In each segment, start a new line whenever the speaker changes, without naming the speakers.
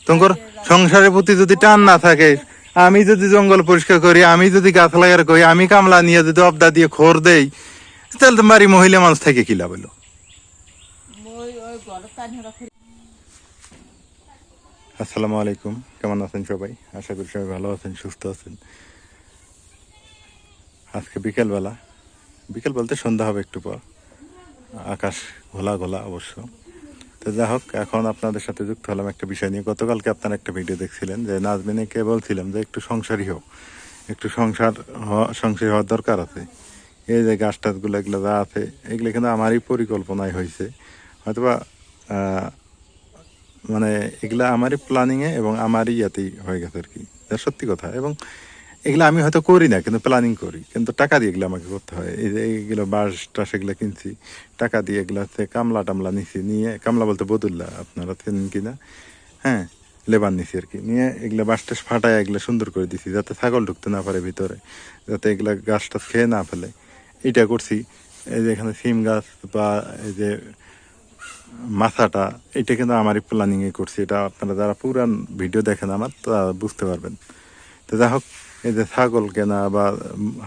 তোমার সংসারের প্রতি যদি টান না থাকে, আমি যদি জঙ্গল পরিষ্কার করি, আমি যদি গাছ লাগার করি, আমি কামলা নিয়ে যদি অবদা দিয়ে খোর দেই, তাহলে তো বাড়ি মহিলা মানুষ থেকে কি লাভ হলো? আসসালামু আলাইকুম, কেমন আছেন সবাই? আশা করি সবাই ভালো আছেন, সুস্থ আছেন। আজকে বিকেলবেলা, বিকেল বলতে সন্ধ্যা হবে একটু পর, আকাশ ঘোলা ঘোলা অবশ্য। তো যা হোক, এখন আপনাদের সাথে যুক্ত হলাম একটা বিষয় নিয়ে। গতকালকে আপনারা একটা ভিডিও দেখছিলেন যে নাজমিনকে বলছিলাম যে একটু সংসারী হোক, একটু সংসারী হওয়ার দরকার আছে। এই যে গাছ টাছগুলো এগুলো যা আছে, এগুলো কিন্তু আমারই পরিকল্পনায় হয়েছে, হয়তোবা মানে এগুলা আমারই প্ল্যানিংয়ে এবং আমারই ইয়াতেই হয়ে গেছে আর কি, সত্যি কথা। এবং এগুলো আমি হয়তো করি না, কিন্তু প্ল্যানিং করি, কিন্তু টাকা দিয়ে এগুলো আমাকে করতে হয়। এই যে এইগুলো বাঁশ টাস এগুলো কিনছি টাকা দিয়ে, এগুলো হচ্ছে কামলা টামলা নিছি, নিয়ে কামলা বলতে বদুল্লা, আপনারা চেনেন কিনা, হ্যাঁ, লেবার নিছি আর কি, নিয়ে এগুলো বাঁশ টাস ফাটায় এগুলো সুন্দর করে দিছি যাতে ছাগল ঢুকতে না পারে ভিতরে, যাতে এগুলা গাছ টাছ খেয়ে না ফেলে। এটা করছি। এই যে এখানে সিম গাছ বা এই যে মাথাটা, এটা কিন্তু আমারই প্ল্যানিংয়ে করছি। এটা আপনারা যারা পুরান ভিডিও দেখেন আমার, তা বুঝতে পারবেন। তো যাই হোক, এই যে ছাগল কেনা বা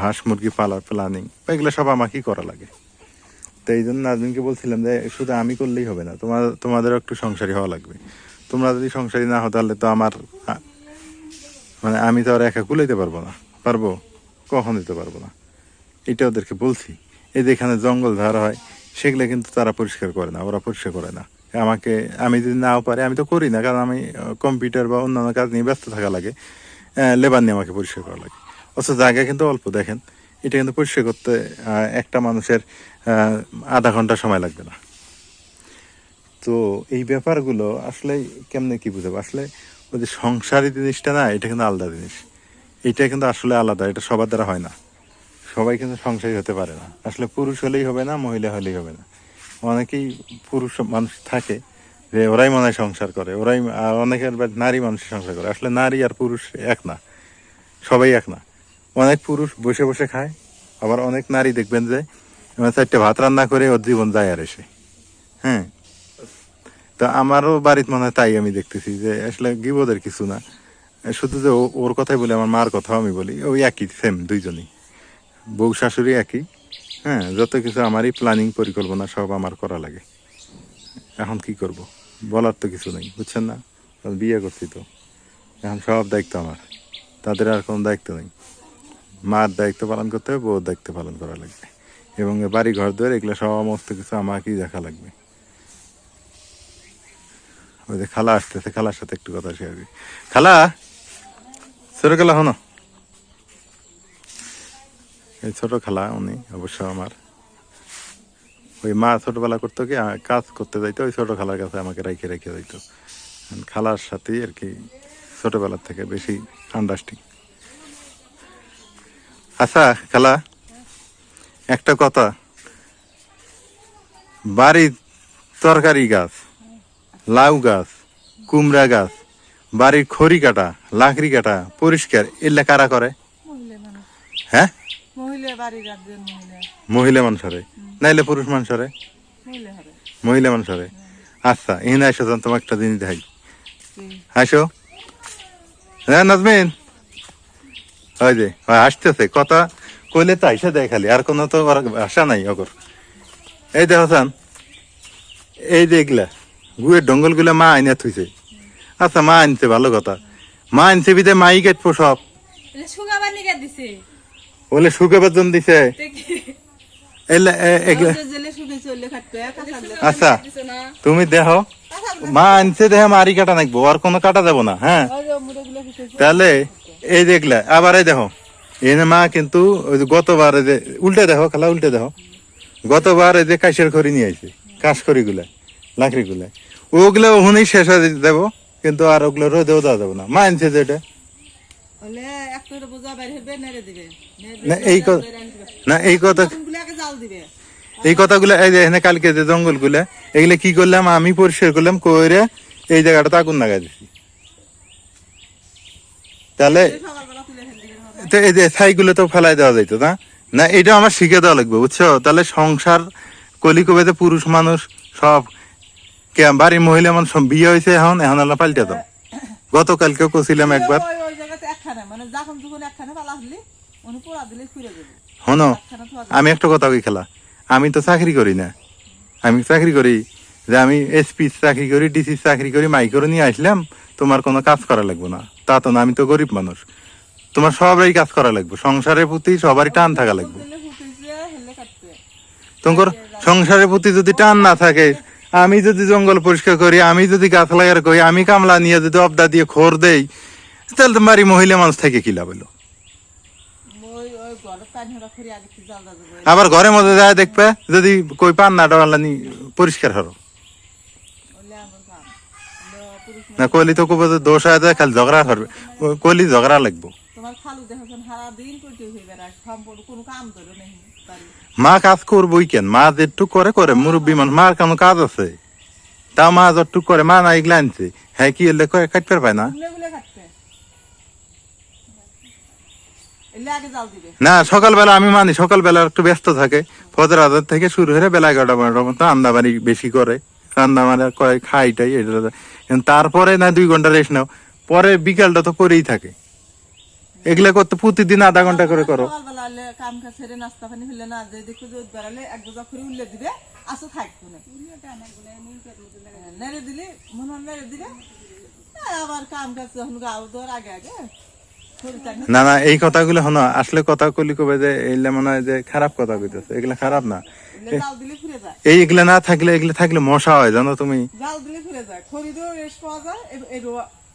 হাঁস মুরগি পালার প্ল্যানিং, এগুলো সব আমাকেই করা লাগে। তো এই জন্য নাজমিনকে বলছিলাম যে শুধু আমি করলেই হবে না, তোমাদেরও একটু সংসারী হওয়া লাগবে। তোমরা যদি সংসারী না হও, তাহলে তো আমার মানে আমি তো আর একা কুলাইতে পারবো না, পারবো? কখন দিতে পারবো না। এটা ওদেরকে বলছি। এই যে এখানে জঙ্গল ঝাড় হয়, সেগুলো কিন্তু তারা পরিষ্কার করে না, ওরা পরিষ্কার করে না। আমি যদি নাও পারি, আমি তো করি না, কারণ আমি কম্পিউটার বা অন্যান্য কাজ নিয়ে ব্যস্ত থাকা লাগে, লেবার নিয়ে আমাকে পরিষ্কার করা লাগে। অথচ জায়গা কিন্তু অল্প। দেখেন, এটা কিন্তু পরিষ্কার করতে একটা মানুষের আধা ঘন্টা সময় লাগবে না। তো এই ব্যাপারগুলো আসলে কেমনে কি বুঝাবো? আসলে ওই যে সংসারী জিনিসটা না, এটা কিন্তু আলাদা জিনিস। এটা কিন্তু আসলে আলাদা, এটা সবার দ্বারা হয় না। সবাই কিন্তু সংসারী হতে পারে না। আসলে পুরুষ হলেই হবে না, মহিলা হলেই হবে না। অনেকেই পুরুষ মানুষ থাকে যে ওরাই মনে হয় সংসার করে, আর অনেকের নারী মানুষ সংসার করে। আসলে নারী আর পুরুষ এক না, সবাই এক না। অনেক পুরুষ বসে বসে খায়, আবার অনেক নারী দেখবেন যে 4টে ভাত রান্না করে ওর জীবন যায় আর এসে। হ্যাঁ, তো আমারও বাড়িতে মনে হয় তাই আমি দেখতেছি, যে আসলে গিবদের কিছু না, শুধু যে ওর কথাই বলি, আমার মার কথাও আমি বলি, ওই একই, সেম দুইজনই, বউ শাশুড়ি একই। হ্যাঁ, যত কিছু আমারই প্ল্যানিং পরিকল্পনা সব আমার করা লাগে। এখন কি করব, বলার তো কিছু নেই, বুঝছেন না? বিয়ে করছি তো, এখন সব দায়িত্ব আমার, তাদের আর কোনো দায়িত্ব নেই। মার দায়িত্ব পালন করতে হবে, বউর দায়িত্ব পালন করা লাগবে, এবং বাড়ি ঘর দুয়ার এগুলো সমস্ত কিছু আমাকেই দেখা লাগবে। ওই যে খালা আসতেছে, খালার সাথে একটু কথা শেয়ার করি। খালা, ছোট খালা হনো, এই ছোট খালা, উনি অবশ্য আমার ওই মা ছোটবেলা করতো কি, কাজ করতে যাইতো, ওই ছোট খালার কাছে আমাকে রেখে রেখে যাইতো। খালার সাথেই আর কি ছোটবেলার থেকে বেশি আন্ডারস্ট্যান্ডিং। আচ্ছা খালা, একটা কথা, বাড়ির তরকারি গাছ, লাউ গাছ, কুমড়া গাছ, বাড়ির খড়ি কাটা, লাকড়ি কাটা পরিষ্কার এগুলা কারা করে? হ্যাঁ, মহিলা মানুষরে, নাইলে পুরুষ মানুষরে? মহিলা মানুষরে। আচ্ছা, এখানে আসো, তোমার একটা জিনিস দেখাই। আসো। হ্যাঁ নাজমিন, ওই যে আসতেছে, কথা কইলে তো আইসা দেয় খালি, আর কোনো তো আশা নাই অগর। এই দেখো সান, এই যে এগুলা গুয়ের ডঙ্গল গুলা মা আইনা থুইছে। আচ্ছা, মা আনছে, ভালো কথা, মা আনছে বিদে মাই কাটবো সব, বলে শুকাবার জন্য দিছে। আচ্ছা, তুমি দেখো, মা আনছে দেখে মারি কাটা নাকবো, আর কোনো কাটা যাবো না। হ্যাঁ, তাহলে এই দেখলে আবার এই দেখো, এনে মা কিন্তু ওই যে গতবার যে উল্টে দেখো খালা, উল্টে দেখো, গতবার এই যে কাশের খড়ি নিয়ে আইছে, কাশ খড়ি গুলা, লাকড়ি গুলা, ওগুলো ওখানেই শেষ হয়ে যাবো, কিন্তু আর ওগুলো রোদেও দেওয়া যাবো না। মা আনছে যে এটা এই কথাগুলো, এই যে এখানে কালকে যে জঙ্গল গুলা, এগুলো কি করলাম আমি, পরিষ্কার করলাম, করে এই জায়গাটা আগুন লাগাই দিচ্ছি। তাহলে এই যে ছাইগুলো তো ফেলাই দেওয়া যাইতো না, না এটা আমার শিখে দেওয়া লাগবে, বুঝছো? তাহলে সংসার কলি কবে যে পুরুষ মানুষ সব, বাড়ির মহিলা মানুষ বিয়ে হয়েছে, এখন এখন পাল্টে দাও। গতকালকেও কছিলাম একবার।
ওই জায়গাতে একখানে মানে যখন যখন একখানে পালা হলি উনি পোড়া দিলে ফিরে যাবে।
হনো আমি একটা কথা কই খেলা, আমি তো চাকরি করি না, আমি চাকরি করি যে আমি এসপি চাকরি করি, ডিসি চাকরি করি, মাইক্রো নিয়ে আসলাম, তোমার কোনো কাজ করা লাগবে না তা তো না, আমি তো গরিব মানুষ, তোমার সবারই কাজ করা লাগবে, সংসারের প্রতি সবারই টান থাকা লাগবে। তোমার সংসারের প্রতি যদি টান না থাকে, আমি যদি জঙ্গল পরিষ্কার করি, আমি যদি গাছ লাগার করি, আমি কামলা নিয়ে যদি অবদা দিয়ে খোর দেই, তাহলে তোমার মহিলা মানুষ থেকে কি লাভ হলো? আবার ঘরের মধ্যে যায় দেখবে যদি কই পান না ডালানি পরিষ্কার হলো না, কইলি তো কবে দোষ আছে, খালি ঝগড়া করবে, কইলি ঝগড়া লাগবো। মা কাজ করবোই কেন, মা যেটুক করে করে, মুরব্বী মানুষ, মার কেন কাজ আছে, তাও মা যতটুক করে, মা না এগুলা আনছে, হ্যাঁ কি এলে কাটতে পায় না? না সকালবেলা আমি মানি, সকালবেলা একটু ব্যস্ত থাকে, ফজর আজাদ থেকে শুরু হয়ে বেলা 11টা 12টার মতো রান্না বাড়ি বেশি করে, রান্না মানে করে খাইটাই, তারপরে না 2 ঘন্টা রেস্ট নাও, পরে বিকালটা তো করেই থাকে। এগুলা করতে প্রতিদিন আধা ঘন্টা করে করো।
কাম কাজ ছেড়ে নাস্তা পানি হইলে না যে দেখো যে বেড়ালে এক দুটা করে উল্লে দিবে, আসো থাকবো না নেড়ে দিলে মনে হয় নেড়ে দিবে, আবার কাম কাজ যখন গাও দেওয়ার আগে আগে।
না না এই কথাগুলো হনো, আসলে কথা কলি কবে যে এইগুলা মনে হয় যে খারাপ কথা কইতেছে, এগুলা খারাপ না, এইগুলা না থাকলে, এগুলা থাকলে মশা হয় জানো তুমি।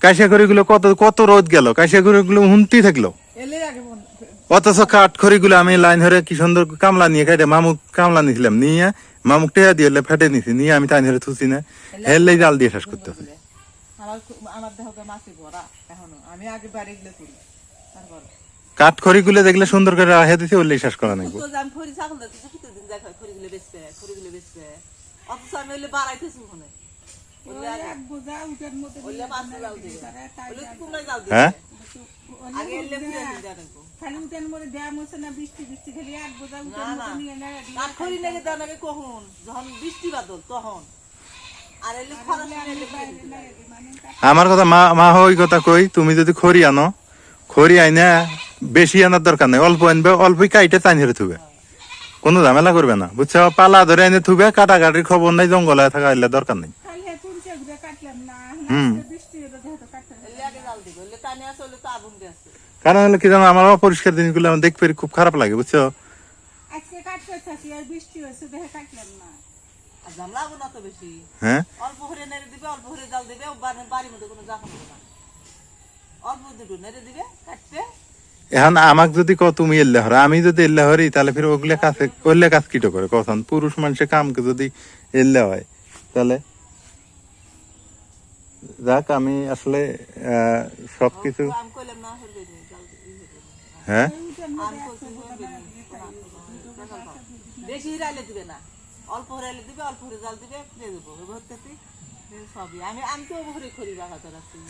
কাশিয়া খড়ি গুলো কত কত রোদ গেল, কাশিয়া খড়ি গুলো হুনতেই থাকলো, অথচ কাঠ খড়ি গুলো আমি লাইন ধরে কি সুন্দর কামলা নিয়ে খাইতে, মামুক কামলা নিয়েছিলাম, নিয়ে মামুক টেয়া দিয়ে ফেটে নিছি, নিয়ে আমি তাই ধরে থুছি না, হেললে জাল দিয়ে শেষ করতেছে। কাঠ খড়ি গুলো দেখলে সুন্দর করে রাখে দিতে, ওরলেই শেষ করা নাই। হ্যাঁ আমার কথা মা ওই কথা কই, তুমি যদি খড়ি আনো, খড়ি আইনা বেশি আনার দরকার নেই, অল্প আনবে, অল্পই কাইটে টাইন ধরে থুবে, কোনো ঝামেলা করবে না, বুঝছো? পালা ধরে এনে থুবে, কাটাকাটির খবর নাই, জঙ্গলে থাকা দরকার নেই। কারণ হলো কি জানো, আমার অপরিষ্কার জিনিসগুলো আমার দেখতে খুব খারাপ লাগে, বুঝছো? হ্যাঁ এখন আমাকে যদি ক তুমি এল্লা হর, আমি যদি এল্লা হরি, তাহলে ফির ওগুলা কাছে করলে কাজ কিটো করে কখন, পুরুষ মানুষের কামকে যদি এল্লা হয় তাহলে। যাক আমি আসলে সবকিছু, হ্যাঁ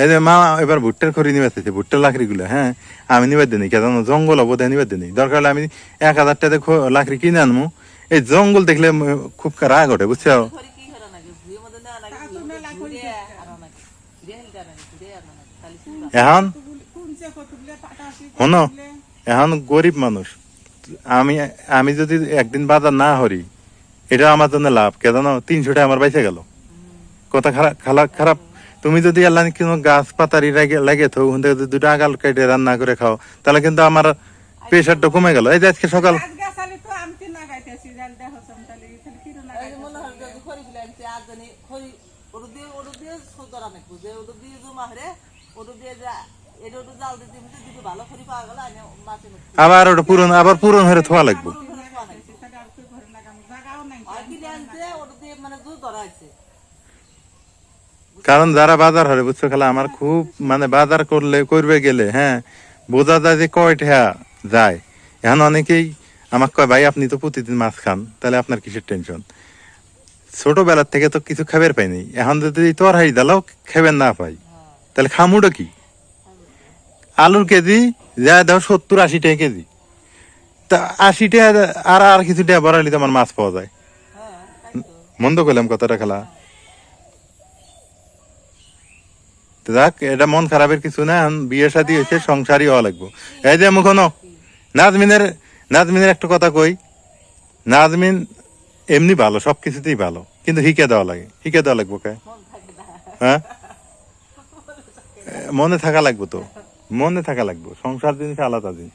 এই যে মা এবার ভুট্টার খড়ি নিবে, ভুট্টার লাকড়ি গুলো, হ্যাঁ আমি নিবে দিনি, কেন জঙ্গল অবদায় নিবে দিনি, দরকার হলে আমি 1000 টাকা লাকড়ি কিনে আনবো, এই জঙ্গল দেখলে খুব রাগ ওঠে, বুঝছো? এখন শোনো, এখন গরিব মানুষ, আমি আমি যদি একদিন বাজার না হরি, এটা আমার জন্য লাভ, কে জানো 300 টাকা আমার বাইসে গেল, কথা খারাপ। তুমি যদি আল্লাহ কোনো গাছ পাতারি লাগে তো ওখান থেকে 2টা আগাল কেটে রান্না করে খাও, তাহলে কিন্তু আমার প্রেশারটা কমে গেল। এই যে আজকে সকাল আবার ওটা পূরণ হয়ে থোয়া লাগবে, কারণ যারা বাজার হরে, বুঝছো? খেলা আমার খুব মানে বাজার করবে গেলে, হ্যাঁ বোঝা যায় যে কয়টা যায়। এখন অনেকেই আমাকে কয় ভাই আপনি তো প্রতিদিন মাছ খান, তাহলে আপনার কিসের টেনশন? ছোটবেলার থেকে তো কিছু খাবার পাইনি, এখন যদি তরহারি ডালাও খাবেন না পাই, তাহলে খামুটা কি? আলুর কেজি যা দাও 70-80 টাকা কেজি, তা 80 টাকা আর কিছু টাকা বাড়ালি তো আমার মাছ পাওয়া যায়। মন্দ করলাম কথাটা খেলা। তো যাক, এটা মন খারাপের কিছু না, এখন বিয়ে শাদী হয়েছে, সংসারই হওয়া লাগবো। এই যে মুখনো নাজমিনের একটা কথা কই, নাজমিন এমনি ভালো, সবকিছুতেই ভালো, কিন্তু হিকে দেওয়া লাগবো কে? হ্যাঁ, মনে থাকা লাগবো তো, মনে থাকা লাগবো। সংসার জিনিস আলাদা জিনিস।